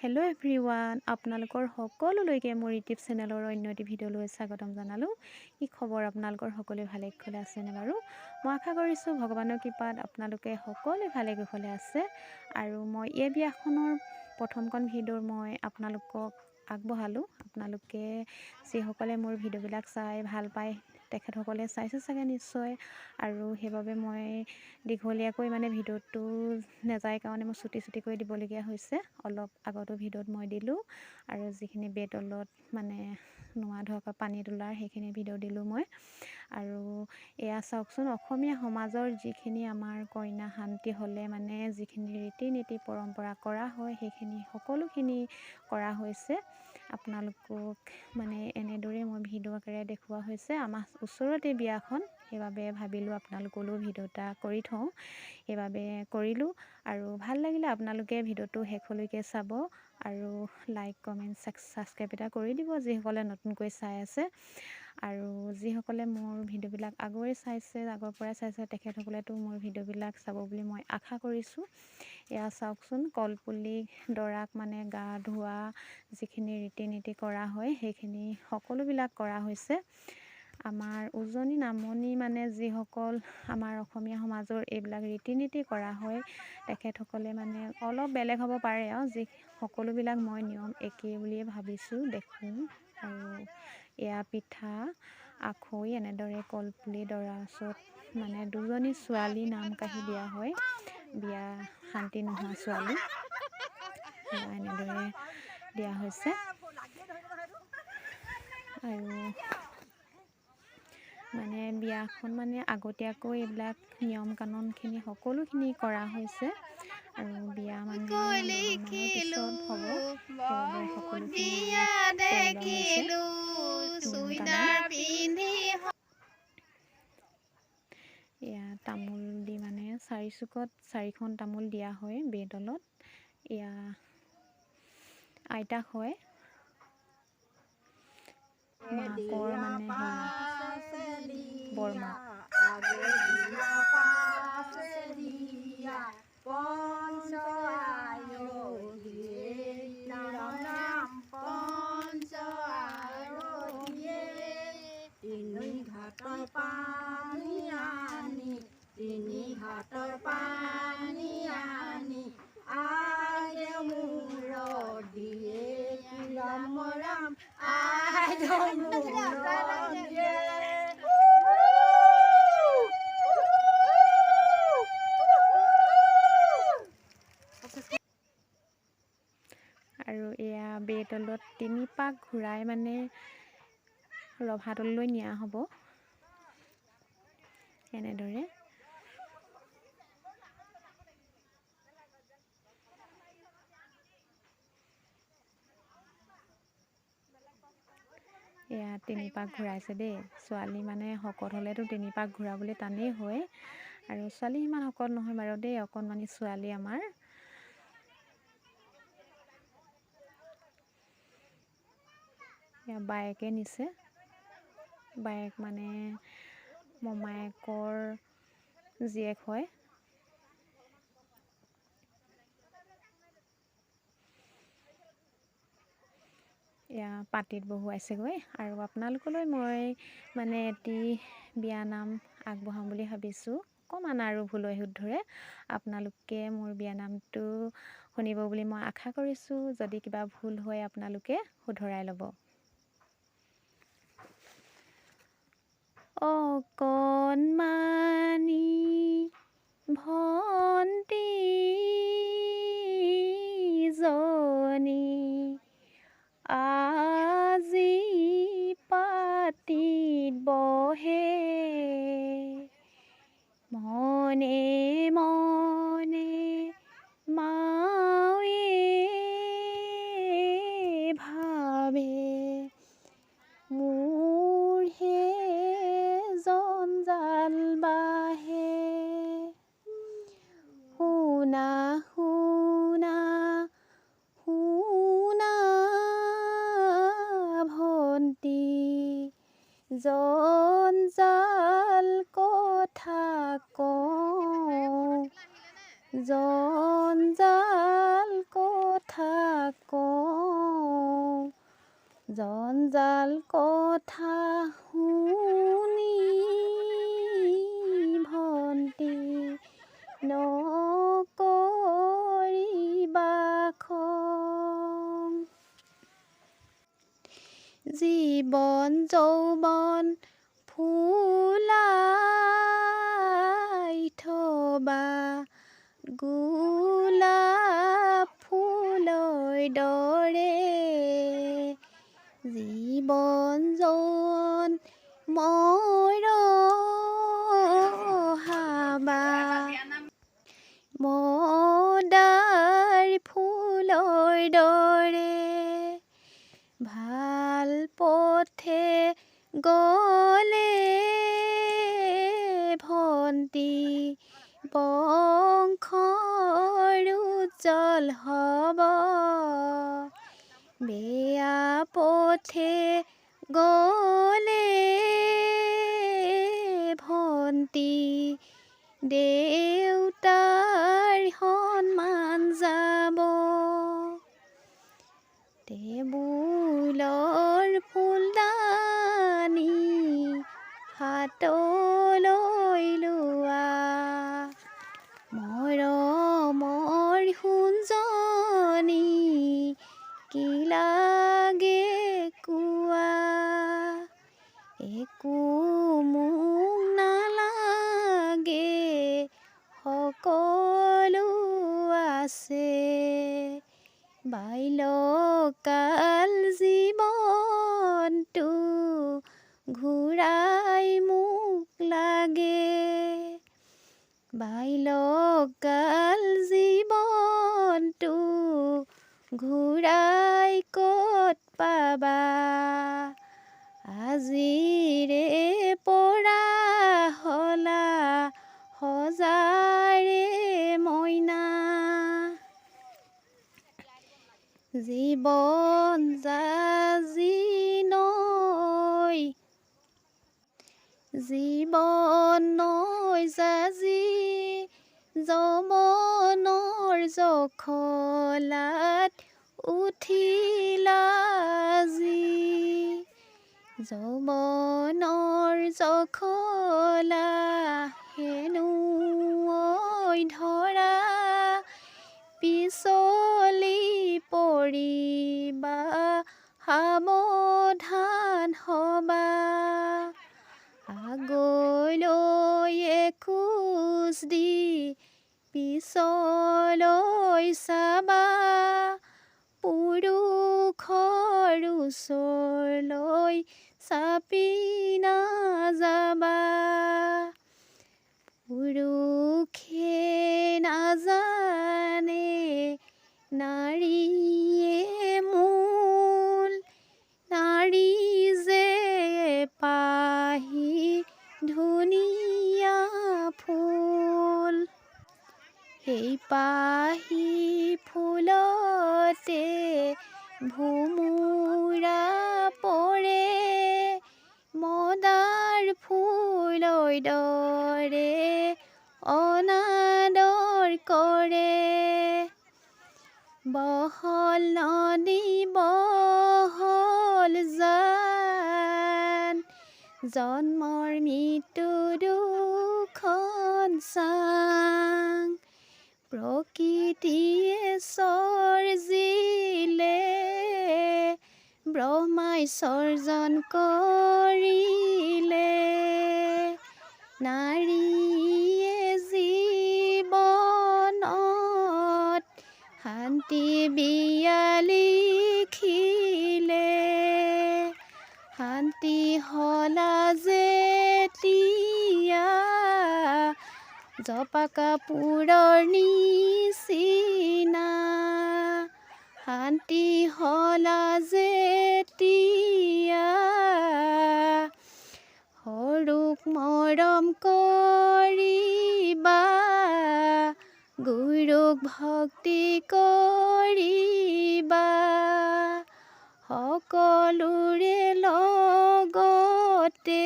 Hello' everyone, আপোনালোকৰ সকলোলৈকে মোৰ ইউটিউব চেনেলৰ অন্য এটি ভিডিঅ'লৈ স্বাগতম জনালোঁ। কি খবৰ? আপোনালোকৰ সকলোৱে ভালে কুশলে আছেনে বাৰু? মই আশা কৰিছোঁ ভগৱানৰ কৃপাত আপোনালোকে সকলোৱে ভালে কুশলে আছে। আৰু মই এই বিয়াখনৰ প্ৰথমখন ভিডিঅ' মই আপোনালোকক আগবঢ়ালোঁ। আপোনালোকে যিসকলে মোৰ ভিডিঅ'বিলাক চাই ভাল পায় তেখেতসকলে চাইছে চাগে নিশ্চয়। আৰু সেইবাবে মই দীঘলীয়াকৈ ভিডিঅ'টো নাযায় কাৰণে মই চুটি কৰি দিবলগীয়া হৈছে। অলপ আগতো ভিডিঅ'ত মই দিলোঁ, আৰু যিখিনি বেডলত নোৱা ধোৱা পানী তোলাৰ সেইখিনি ভিডিঅ' দিলোঁ মই। আৰু এয়া চাওকচোন, অসমীয়া সমাজৰ যিখিনি আমাৰ কইনা শান্তি হ'লে যিখিনি ৰীতি নীতি পৰম্পৰা কৰা হয় সেইখিনি সকলোখিনি কৰা হৈছে। আপোনালোকক এনেদৰে মই ভিডিঅ' আকাৰে দেখুওৱা হৈছে। আমাৰ ওচৰতে বিয়াখন, সেইবাবে ভাবিলোঁ আপোনালোকলৈও ভিডিঅ' এটা কৰি থওঁ, সেইবাবে কৰিলোঁ। আৰু ভাল লাগিলে আপোনালোকে ভিডিঅ'টো শেষলৈকে চাব, আৰু লাইক কমেণ্ট ছাবস্ক্ৰাইব এটা কৰি দিব যিসকলে নতুনকৈ চাই আছে। আৰু যিসকলে মোৰ ভিডিঅ'বিলাক আগৰ পৰাই চাইছে তেখেতসকলেতো মোৰ ভিডিঅ'বিলাক চাব বুলি মই আশা কৰিছোঁ। এয়া চাওকচোন, কলপুলি দৰাক গা ধোৱা যিখিনি ৰীতি নীতি কৰা হয় সেইখিনি সকলোবিলাক কৰা হৈছে। আমাৰ উজনি নামনি যিসকল আমাৰ অসমীয়া সমাজৰ এইবিলাক ৰীতি নীতি কৰা হয় তেখেতসকলে অলপ বেলেগ হ'ব পাৰে, আৰু সকলোবিলাক মই নিয়ম একেই বুলিয়ে ভাবিছোঁ দেখোঁ। আৰু এয়া পিঠা আখৈ এনেদৰে কলপুলি দৰাৰ ওচৰত দুজনী ছোৱালী নাম কাঢ়ি দিয়া হয়, বিয়া শান্তি নোহোৱা ছোৱালী এনেদৰে দিয়া হৈছে। আৰু বিয়াখন আগতীয়াকৈ এইবিলাক নিয়ম কানুনখিনি সকলোখিনি কৰা হৈছে। আৰু বিয়া পিছত হ'ব, সেইবাবে সকলোখিনি এয়া তামোল দি চাৰিচুকত 4খন তামোল দিয়া হয় বেডলত। এয়া আইতাক হয়, মাকৰ বৰমা। তিনি ঘাটৰ পানী আনি দিয়ে ৰাম ৰাম আৰু এয়া বেতলত 3 পাক ঘূৰাই ৰভাতললৈ নিয়া হ'ব এনেদৰে। এয়া 3 পাক ঘূৰাইছে দেই। ছোৱালী শকত হ'লেতো 3 পাক ঘূৰাবলৈ টানেই হয়, আৰু ছোৱালী ইমান শকত নহয় বাৰু দেই, অকণমানি ছোৱালী আমাৰ। এয়া বায়েকে নিছে, বায়েক মমায়েকৰ জীয়েক হয়। এয়া পাতিত বহুৱাইছেগৈ। আৰু আপোনালোকলৈ মই এটি বিয়ানাম আগবঢ়াম বুলি ভাবিছোঁ। অকণমান আৰু ভুল শুদ্ধৰে আপোনালোকে মোৰ বিয়ানামটো শুনিব বুলি মই আশা কৰিছোঁ। যদি কিবা ভুল হয় আপোনালোকে শুধৰাই ল'ব। অকণমানি ভন্টি জনী আজি পাতিত বহে, মনে মনে মাৱে ভাবে মোৰহে জঞ্জাল বাঢ়ে। শুনা শুনা শুনা ভন্টি, জঞ্জাল কথা কওঁ, জঞ্জাল কথা কওঁ জঞ্জাল কথা শুনি ভন্তি নকৰিবা খং জীৱন যৌৱন ফুলাই থবা গোলাপ ফুলৰ দৰে জীৱন যৌৱন মৰহাবা মদাৰ ফুলৰ দৰে ভাল পথে গ'লে ভন্তি বংশৰ উজ্জ্বল হ'ব বেয়া পথে গ'লে ভন্তি দেউতাৰ সন্মান যাব টেবুলৰ ফুলদানি হাতলৈ লোৱা মৰমৰ সোণজনী কি লাগে কোৱা একো মোক নালাগে সকলো আছে বাল্যকাল জীৱনটো ঘূৰাই মোক লাগে বাল্যকাল জীৱনটো ঘূৰাই ক'ত পাবা আজিৰে পৰা হলা সজাৰে মইনা জীৱন যাজি নৈ যাজি যমনৰ জখলাত উঠিলা যি যমনৰ জখলা হেনো ধৰা পিছলি পৰিবা সাৱধান হবা আগলৈ এখোজ দি পিছলৈ চাবা পুৰুষৰ ওচৰলৈ চাপি নাযাবা পুৰুষে নাজানে নাৰীয়ে মূল নাৰী যে পাহি ধুনীয়া ফুল সেই পাহি ফুলতে ভোমোৰা পৰে মদাৰ ফুলৰ দৰে অনাদৰ কৰে বহল নদী বহল জান জন্মৰ মৃত্যু দুখন চাং প্ৰকৃতিয়ে সৰ্জিলে ব্ৰহ্মাই সৰ্জন কৰিলে নাৰীয়ে জীৱনত শান্তি বিয়া লিখিলে শান্তি হলা যেতিয়া জপা কাপোৰৰ নিচিনা শান্তি হলা যেতিয়া সৰুক মৰম কৰিবা গুৰুক ভক্তি কৰিবা সকলোৰে লগতে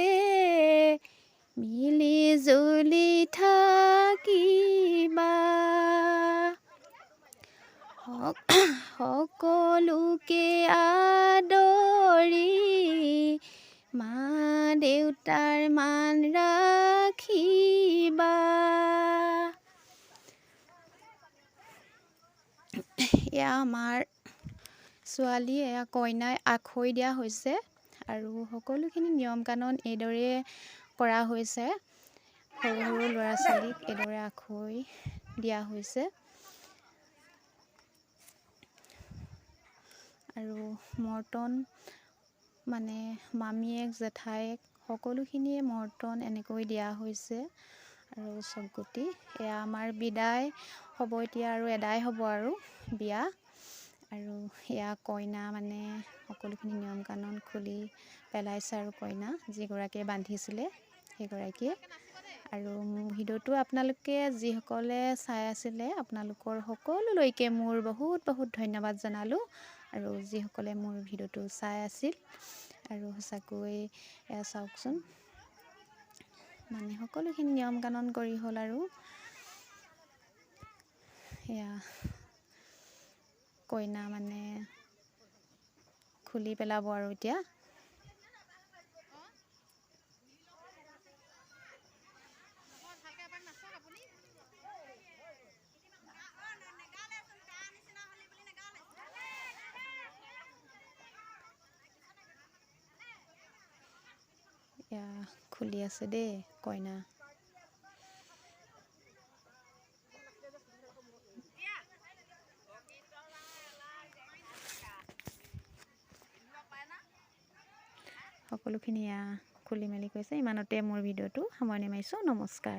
মিলি জুলি থাকিবা সকলোকে আদৰি মা দেউতাৰ মান ৰাখিবা। এয়া আমাৰ ছোৱালী, এয়া কইনাই আখৈ দিয়া হৈছে আৰু সকলোখিনি নিয়ম কানুন এইদৰে কৰা হৈছে। সৰু সৰু ল'ৰা ছোৱালীক এইদৰে আখৈ দিয়া হৈছে আৰু মৰ্টন মানে মামীয়েক জেঠাইক সকলোখিনিয়ে মৰ্টন এনেকৈ দিয়া হৈছে আৰু চবগুটি। এয়া আমাৰ বিদায় হ'ব এতিয়া আৰু এদায় হ'ব আৰু বিয়া। আৰু এয়া কইনা মানে সকলোখিনি নিয়ম কানুন খুলি পেলাইছে আৰু কইনা যিগৰাকীয়ে বান্ধিছিলে সেইগৰাকীয়ে। আৰু ভিডিঅ'টো আপোনালোকে যিসকলে চাই আছিলে আপোনালোকৰ সকলোলৈকে মোৰ বহুত বহুত ধন্যবাদ জনালোঁ। আৰু যিসকলে মোৰ ভিডিঅ'টো চাই আছিল আৰু সঁচাকৈ এয়া চাওকচোন মানে সকলোখিনি নিয়ম কানুন কৰি হ'ল আৰু এয়া কইনা মানে খুলি পেলাব আৰু এতিয়া। এয়া খুলি আছে দেই কইনা। সকলোখিনি খুলি মেলি কৈছে। ইমানতে মোৰ ভিডিঅ'টো সামৰণি মাৰিছোঁ। নমস্কাৰ।